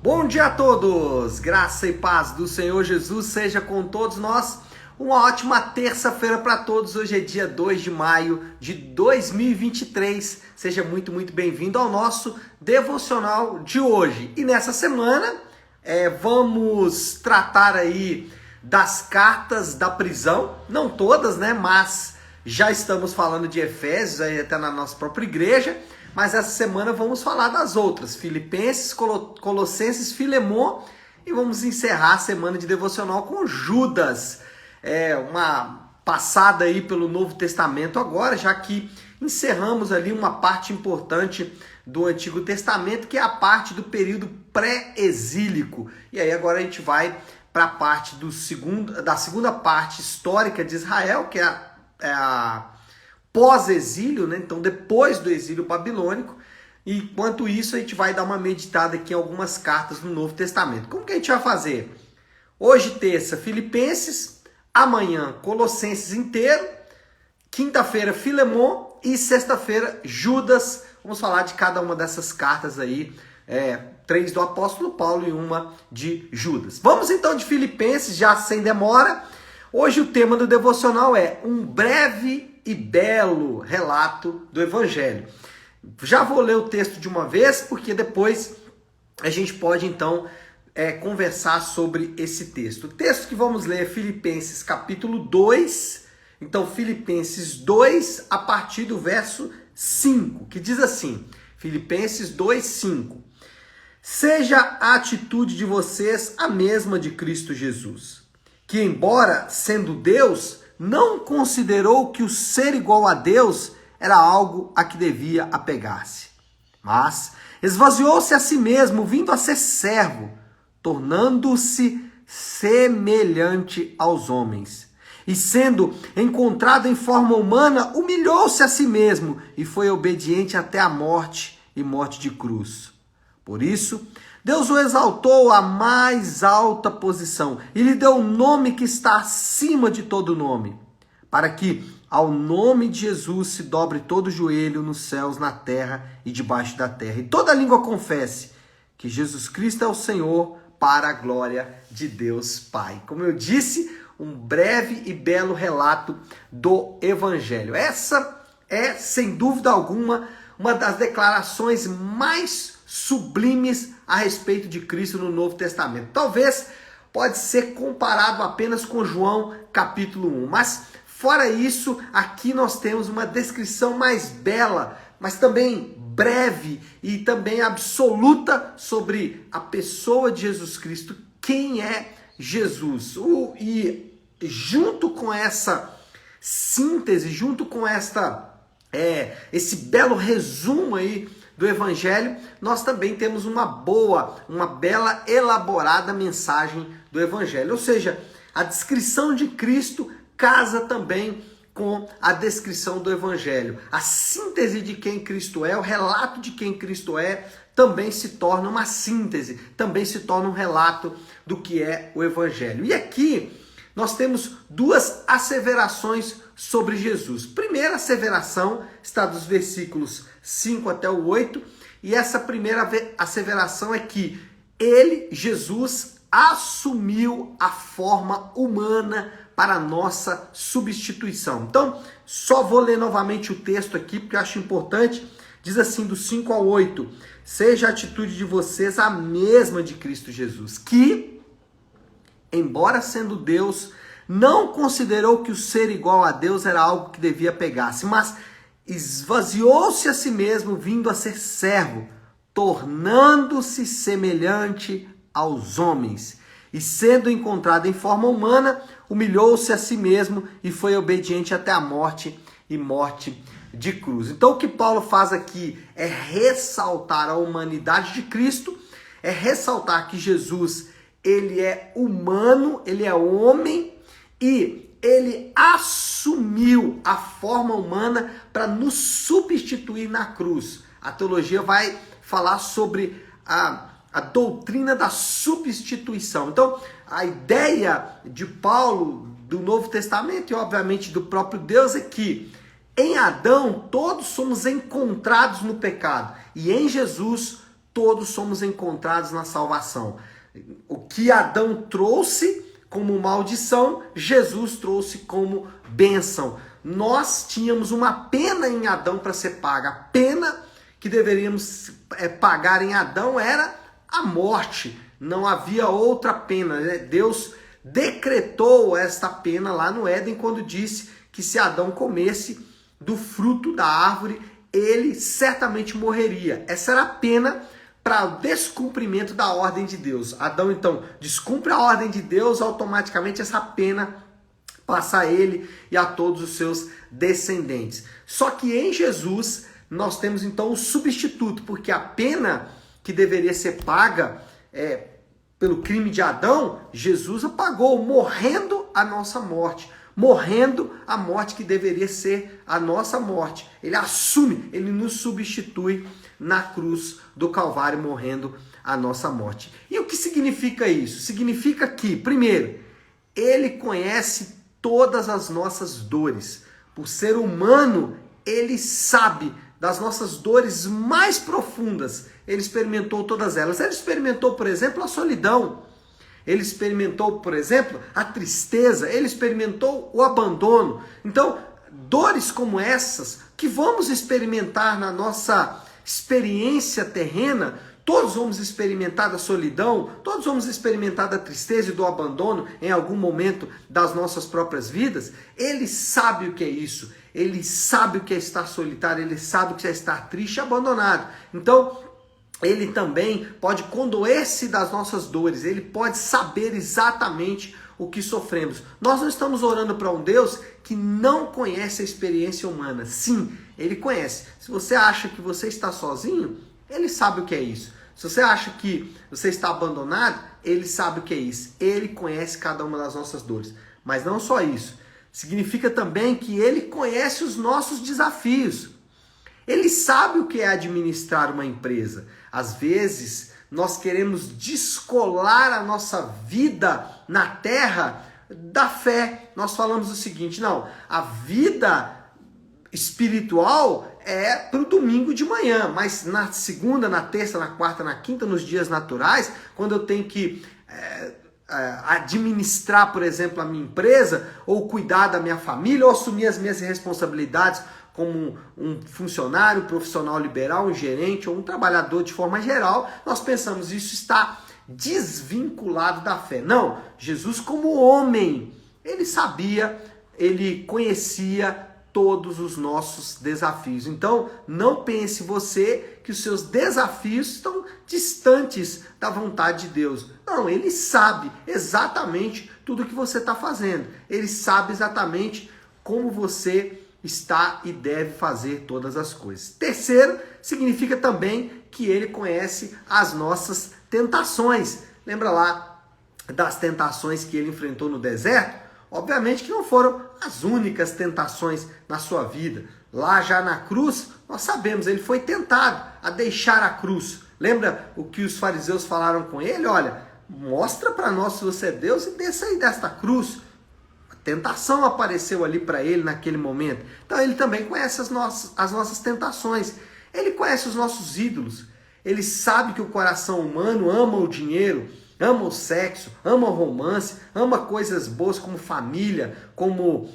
Bom dia a todos! Graça e paz do Senhor Jesus seja com todos nós. Uma ótima terça-feira para todos. Hoje é dia 2 de maio de 2023. Seja muito bem-vindo ao nosso devocional de hoje. E nessa semana vamos tratar aí das cartas da prisão. Não todas, né? Mas já estamos falando de Efésios, aí até na nossa própria igreja. Mas essa semana vamos falar das outras, Filipenses, Colossenses, Filemon, e vamos encerrar a semana de devocional com Judas. Uma passada aí pelo Novo Testamento agora, já que encerramos ali uma parte importante do Antigo Testamento, que é a parte do período pré-exílico. E aí agora a gente vai para a parte da segunda parte histórica de Israel, que é a pós-exílio, né? Então depois do exílio babilônico. E enquanto isso a gente vai dar uma meditada aqui em algumas cartas no Novo Testamento. Como que a gente vai fazer? Hoje terça, Filipenses, amanhã Colossenses inteiro, quinta-feira Filemon e sexta-feira Judas. Vamos falar de cada uma dessas cartas aí, 3 do apóstolo Paulo e uma de Judas. Vamos então de Filipenses, já sem demora. Hoje o tema do devocional é um breve e belo relato do Evangelho. Já vou ler o texto de uma vez, porque depois a gente pode então conversar sobre esse texto. O texto que vamos ler é Filipenses capítulo 2, então Filipenses 2 a partir do verso 5, que diz assim, Filipenses 2, 5. Seja a atitude de vocês a mesma de Cristo Jesus, que embora sendo Deus, não considerou que o ser igual a Deus era algo a que devia apegar-se. Mas esvaziou-se a si mesmo, vindo a ser servo, tornando-se semelhante aos homens. E sendo encontrado em forma humana, humilhou-se a si mesmo e foi obediente até a morte e morte de cruz. Por isso, Deus o exaltou à mais alta posição e lhe deu um nome que está acima de todo nome, para que ao nome de Jesus se dobre todo joelho nos céus, na terra e debaixo da terra, e toda língua confesse que Jesus Cristo é o Senhor, para a glória de Deus Pai. Como eu disse, um breve e belo relato do Evangelho. Essa é, sem dúvida alguma, uma das declarações mais sublimes a respeito de Cristo no Novo Testamento. Talvez pode ser comparado apenas com João capítulo 1, mas fora isso, aqui nós temos uma descrição mais bela, mas também breve e também absoluta sobre a pessoa de Jesus Cristo, quem é Jesus. E junto com essa síntese, junto com esse belo resumo aí do Evangelho, nós também temos uma bela, elaborada mensagem do Evangelho. Ou seja, a descrição de Cristo casa também com a descrição do Evangelho. A síntese de quem Cristo é, o relato de quem Cristo é, também se torna uma síntese, também se torna um relato do que é o Evangelho. E aqui nós temos duas asseverações sobre Jesus. Primeira asseveração está dos versículos 5 até o 8, e essa primeira asseveração é que ele, Jesus, assumiu a forma humana para a nossa substituição. Então, só vou ler novamente o texto aqui, porque eu acho importante. Diz assim, do 5 ao 8, seja a atitude de vocês a mesma de Cristo Jesus, que, embora sendo Deus, não considerou que o ser igual a Deus era algo que devia pegar-se, mas esvaziou-se a si mesmo, vindo a ser servo, tornando-se semelhante aos homens. E sendo encontrado em forma humana, humilhou-se a si mesmo e foi obediente até a morte e morte de cruz. Então o que Paulo faz aqui é ressaltar a humanidade de Cristo, é ressaltar que Jesus, ele é humano, ele é homem e ele assumiu a forma humana para nos substituir na cruz. A teologia vai falar sobre a doutrina da substituição. Então, a ideia de Paulo, do Novo Testamento e obviamente do próprio Deus é que em Adão todos somos encontrados no pecado e em Jesus todos somos encontrados na salvação. O que Adão trouxe como maldição, Jesus trouxe como bênção. Nós tínhamos uma pena em Adão para ser paga. A pena que deveríamos pagar em Adão era a morte. Não havia outra pena, né? Deus decretou esta pena lá no Éden quando disse que se Adão comesse do fruto da árvore, ele certamente morreria. Essa era a pena para o descumprimento da ordem de Deus. Adão, então, descumpre a ordem de Deus, automaticamente essa pena passa a ele e a todos os seus descendentes. Só que em Jesus nós temos então o substituto, porque a pena que deveria ser paga pelo crime de Adão, Jesus apagou, morrendo a nossa morte. Morrendo a morte que deveria ser a nossa morte. Ele assume, ele nos substitui na cruz do Calvário, morrendo a nossa morte. E o que significa isso? Significa que, primeiro, ele conhece todas as nossas dores. Por ser humano, ele sabe das nossas dores mais profundas. Ele experimentou todas elas. Ele experimentou, por exemplo, a solidão. Ele experimentou, por exemplo, a tristeza. Ele experimentou o abandono. Então, dores como essas que vamos experimentar na nossa experiência terrena, todos vamos experimentar da solidão, todos vamos experimentar da tristeza e do abandono em algum momento das nossas próprias vidas. Ele sabe o que é isso. Ele sabe o que é estar solitário, ele sabe o que é estar triste e abandonado. Então, ele também pode condoer-se das nossas dores, ele pode saber exatamente o que sofremos. Nós não estamos orando para um Deus que não conhece a experiência humana. Sim, ele conhece. Se você acha que você está sozinho, ele sabe o que é isso. Se você acha que você está abandonado, ele sabe o que é isso. Ele conhece cada uma das nossas dores. Mas não só isso. Significa também que ele conhece os nossos desafios. Ele sabe o que é administrar uma empresa. Às vezes, nós queremos descolar a nossa vida na terra da fé. Nós falamos o seguinte, não, a vida espiritual é para o domingo de manhã, mas na segunda, na terça, na quarta, na quinta, nos dias naturais, quando eu tenho que administrar, por exemplo, a minha empresa, ou cuidar da minha família, ou assumir as minhas responsabilidades como um funcionário, um profissional liberal, um gerente ou um trabalhador de forma geral, nós pensamos isso está desvinculado da fé. Não, Jesus como homem, ele sabia, ele conhecia todos os nossos desafios. Então, não pense você que os seus desafios estão distantes da vontade de Deus. Não, ele sabe exatamente tudo o que você está fazendo. Ele sabe exatamente como você está e deve fazer todas as coisas. Terceiro, significa também que ele conhece as nossas tentações. Lembra lá das tentações que ele enfrentou no deserto? Obviamente que não foram as únicas tentações na sua vida. Lá já na cruz, nós sabemos, ele foi tentado a deixar a cruz. Lembra o que os fariseus falaram com ele? Olha, mostra para nós se você é Deus e desça aí desta cruz. A tentação apareceu ali para ele naquele momento. Então ele também conhece as nossas tentações. Ele conhece os nossos ídolos. Ele sabe que o coração humano ama o dinheiro, ama o sexo, ama o romance, ama coisas boas como família, como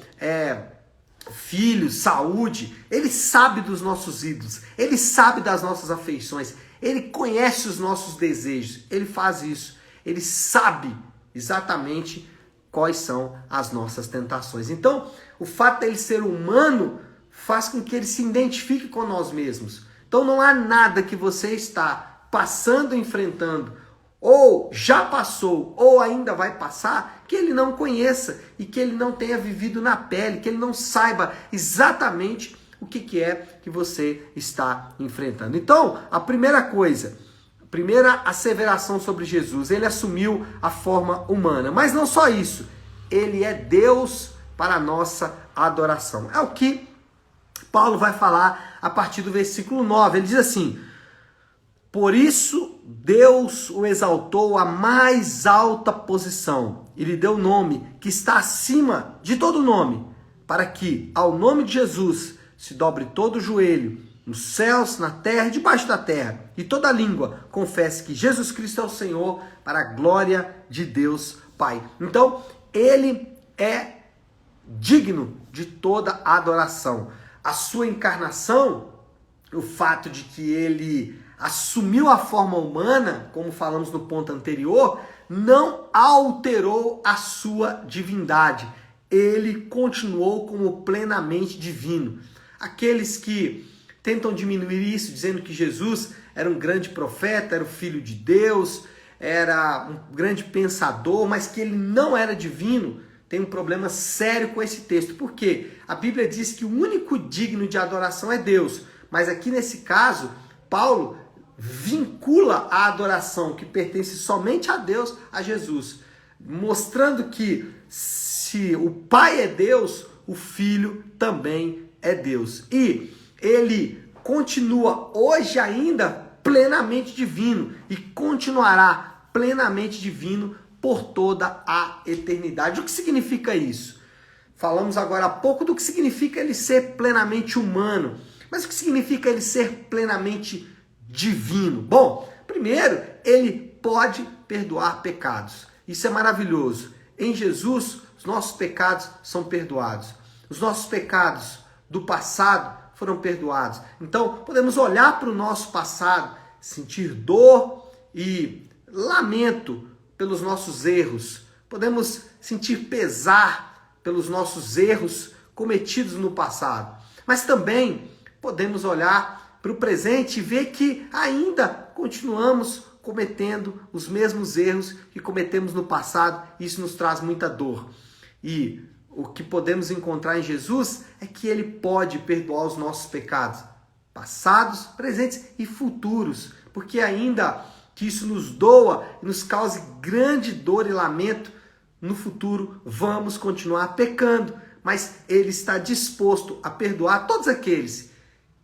filhos, saúde. Ele sabe dos nossos ídolos, ele sabe das nossas afeições, ele conhece os nossos desejos, ele faz isso, ele sabe exatamente quais são as nossas tentações. Então, o fato dele ser humano faz com que ele se identifique com nós mesmos. Então não há nada que você está passando, enfrentando, ou já passou, ou ainda vai passar, que ele não conheça e que ele não tenha vivido na pele, que ele não saiba exatamente o que é que você está enfrentando. Então, a primeira coisa, a primeira asseveração sobre Jesus, ele assumiu a forma humana. Mas não só isso, ele é Deus para a nossa adoração. É o que Paulo vai falar a partir do versículo 9. Ele diz assim: por isso Deus o exaltou à mais alta posição e lhe deu o nome que está acima de todo nome, para que ao nome de Jesus se dobre todo o joelho nos céus, na terra e debaixo da terra. E toda língua confesse que Jesus Cristo é o Senhor, para a glória de Deus Pai. Então, ele é digno de toda a adoração. A sua encarnação, o fato de que ele assumiu a forma humana, como falamos no ponto anterior, não alterou a sua divindade. Ele continuou como plenamente divino. Aqueles que tentam diminuir isso, dizendo que Jesus era um grande profeta, era o Filho de Deus, era um grande pensador, mas que ele não era divino, tem um problema sério com esse texto. Por quê? A Bíblia diz que o único digno de adoração é Deus. Mas aqui nesse caso, Paulo vincula a adoração que pertence somente a Deus, a Jesus. Mostrando que se o Pai é Deus, o Filho também é Deus. E ele continua hoje ainda plenamente divino e continuará plenamente divino por toda a eternidade. O que significa isso? Falamos agora há pouco do que significa ele ser plenamente humano. Mas o que significa ele ser plenamente divino? Bom, primeiro, ele pode perdoar pecados. Isso é maravilhoso. Em Jesus, os nossos pecados são perdoados. Os nossos pecados do passado foram perdoados. Então, podemos olhar para o nosso passado, sentir dor e lamento pelos nossos erros. Podemos sentir pesar pelos nossos erros cometidos no passado. Mas também podemos olhar para o presente e ver que ainda continuamos cometendo os mesmos erros que cometemos no passado. Isso nos traz muita dor. E o que podemos encontrar em Jesus é que ele pode perdoar os nossos pecados, passados, presentes e futuros, porque ainda que isso nos doa e nos cause grande dor e lamento, no futuro vamos continuar pecando, mas ele está disposto a perdoar todos aqueles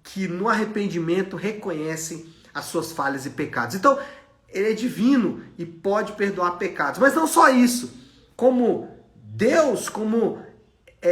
que no arrependimento reconhecem as suas falhas e pecados. Então, ele é divino e pode perdoar pecados. Mas não só isso, como Deus, como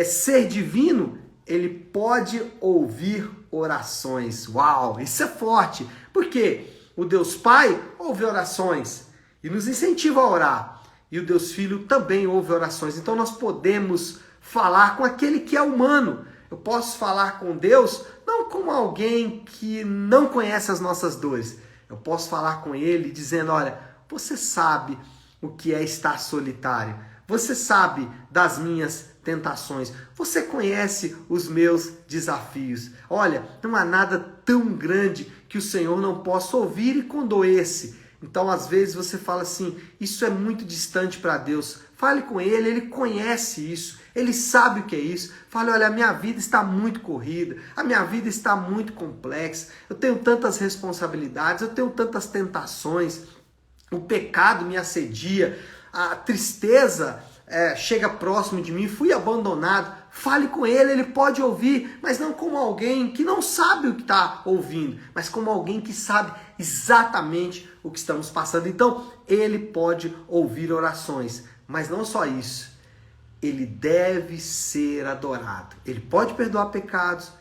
ser divino, ele pode ouvir orações. Uau, isso é forte. Por quê? O Deus Pai ouve orações e nos incentiva a orar. E o Deus Filho também ouve orações. Então nós podemos falar com aquele que é humano. Eu posso falar com Deus não como alguém que não conhece as nossas dores. Eu posso falar com ele dizendo, olha, você sabe o que é estar solitário. Você sabe das minhas tentações. Você conhece os meus desafios. Olha, não há nada tão grande que o Senhor não possa ouvir e condoer-se. Então, às vezes, você fala assim, isso é muito distante para Deus. Fale com Ele, Ele conhece isso. Ele sabe o que é isso. Fale, olha, a minha vida está muito corrida. A minha vida está muito complexa. Eu tenho tantas responsabilidades, eu tenho tantas tentações. O pecado me assedia. A tristeza chega próximo de mim, fui abandonado. Fale com ele, ele pode ouvir, mas não como alguém que não sabe o que está ouvindo, mas como alguém que sabe exatamente o que estamos passando. Então, ele pode ouvir orações, mas não só isso, ele deve ser adorado. Ele pode perdoar pecados,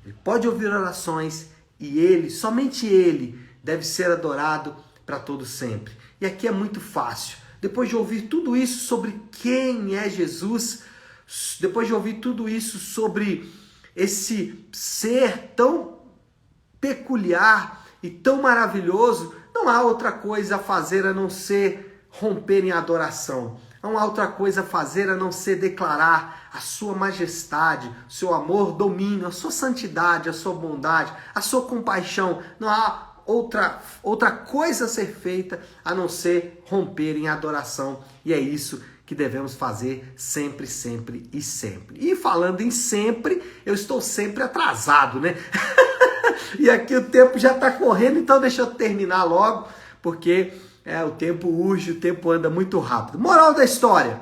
ele pode ouvir orações e ele, somente ele, deve ser adorado para todo sempre. E aqui é muito fácil. Depois de ouvir tudo isso sobre quem é Jesus, depois de ouvir tudo isso sobre esse ser tão peculiar e tão maravilhoso, não há outra coisa a fazer a não ser romper em adoração. Não há outra coisa a fazer a não ser declarar a sua majestade, seu amor, domínio, a sua santidade, a sua bondade, a sua compaixão. Não há outra coisa a ser feita a não ser romper em adoração. E é isso que devemos fazer sempre, sempre e sempre. E falando em sempre, eu estou sempre atrasado, né? E aqui o tempo já está correndo, então deixa eu terminar logo, porque o tempo urge, o tempo anda muito rápido. Moral da história.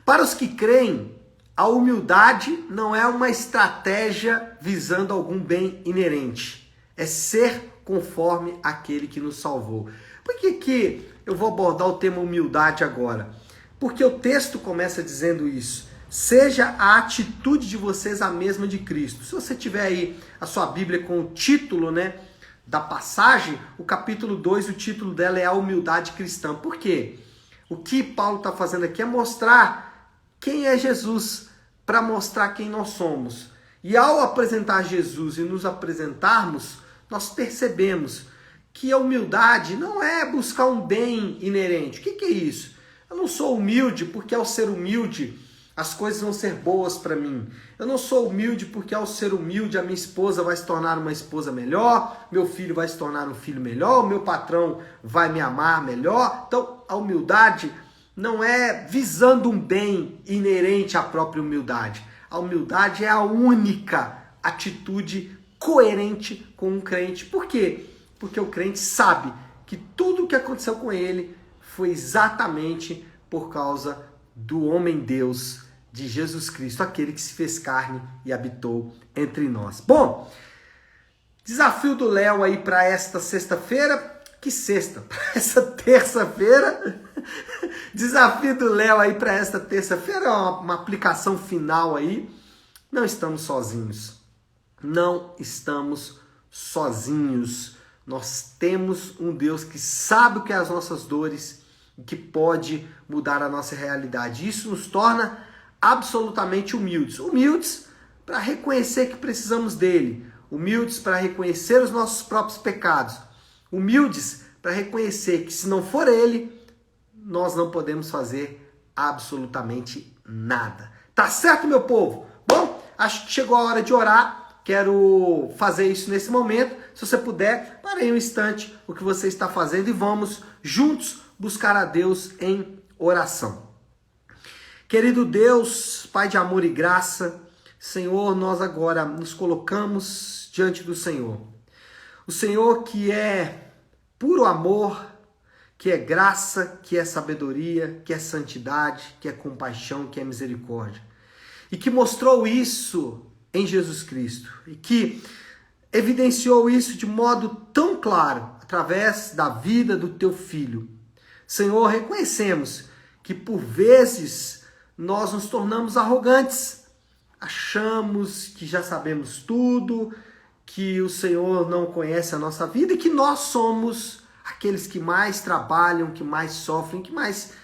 Para os que creem, a humildade não é uma estratégia visando algum bem inerente. É ser conforme aquele que nos salvou. Por que eu vou abordar o tema humildade agora? Porque o texto começa dizendo isso. seja a atitude de vocês a mesma de Cristo. Se você tiver aí a sua Bíblia com o título, né, da passagem, o capítulo 2, o título dela é a humildade cristã. Por quê? O que Paulo está fazendo aqui é mostrar quem é Jesus, para mostrar quem nós somos. E ao apresentar Jesus e nos apresentarmos, nós percebemos que a humildade não é buscar um bem inerente. O que é isso? Eu não sou humilde porque ao ser humilde as coisas vão ser boas para mim. Eu não sou humilde porque ao ser humilde a minha esposa vai se tornar uma esposa melhor, meu filho vai se tornar um filho melhor, o meu patrão vai me amar melhor. Então a humildade não é visando um bem inerente à própria humildade. A humildade é a única atitude coerente com um crente. Por quê? Porque o crente sabe que tudo o que aconteceu com ele foi exatamente por causa do homem-deus, de Jesus Cristo, aquele que se fez carne e habitou entre nós. Bom, desafio do Léo aí para esta sexta-feira. Que sexta? Para essa terça-feira. Desafio do Léo aí para esta terça-feira, uma aplicação final aí. Não estamos sozinhos. Não estamos sozinhos. Nós temos um Deus que sabe o que é as nossas dores e que pode mudar a nossa realidade. Isso nos torna absolutamente humildes. Humildes para reconhecer que precisamos dele. Humildes para reconhecer os nossos próprios pecados. Humildes para reconhecer que se não for ele, nós não podemos fazer absolutamente nada. Tá certo, meu povo? Bom, acho que chegou a hora de orar. Quero fazer isso nesse momento. Se você puder, pare aí um instante o que você está fazendo e vamos juntos buscar a Deus em oração. Querido Deus, Pai de amor e graça, Senhor, nós agora nos colocamos diante do Senhor. O Senhor que é puro amor, que é graça, que é sabedoria, que é santidade, que é compaixão, que é misericórdia. E que mostrou isso em Jesus Cristo. E que evidenciou isso de modo tão claro, através da vida do Teu Filho. Senhor, reconhecemos que por vezes nós nos tornamos arrogantes, achamos que já sabemos tudo, que o Senhor não conhece a nossa vida e que nós somos aqueles que mais trabalham, que mais sofrem, que mais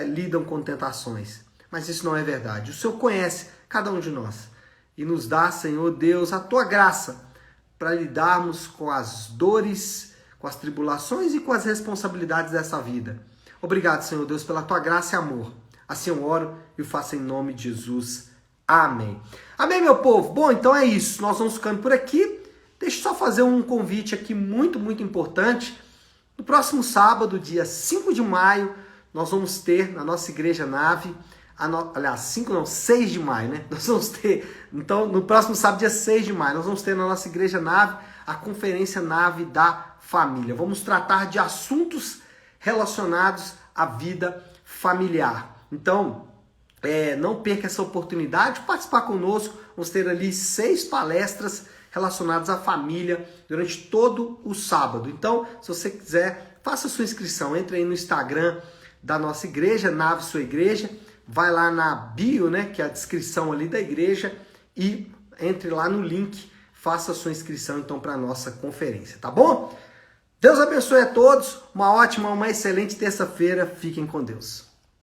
lidam com tentações. Mas isso não é verdade. O Senhor conhece cada um de nós e nos dá, Senhor Deus, a Tua graça para lidarmos com as dores, com as tribulações e com as responsabilidades dessa vida. Obrigado, Senhor Deus, pela Tua graça e amor. Assim eu oro e o faço em nome de Jesus. Amém. Amém, meu povo? Bom, então é isso. Nós vamos ficando por aqui. Deixa eu só fazer um convite aqui muito, muito importante. No próximo sábado, dia 5 de maio, nós vamos ter na nossa igreja Nave, aliás, 6 de maio, né? Nós vamos ter, então, no próximo sábado, dia 6 de maio, nós vamos ter na nossa igreja Nave a conferência Nave da Família. Vamos tratar de assuntos relacionados à vida familiar. Então, não perca essa oportunidade de participar conosco. Vamos ter ali 6 palestras relacionadas à família durante todo o sábado. Então, se você quiser, faça sua inscrição. Entre aí no Instagram da nossa igreja, Nave Sua Igreja. Vai lá na bio, né, que é a descrição ali da igreja, e entre lá no link, faça sua inscrição então para a nossa conferência, tá bom? Deus abençoe a todos. Uma ótima, uma excelente terça-feira. Fiquem com Deus.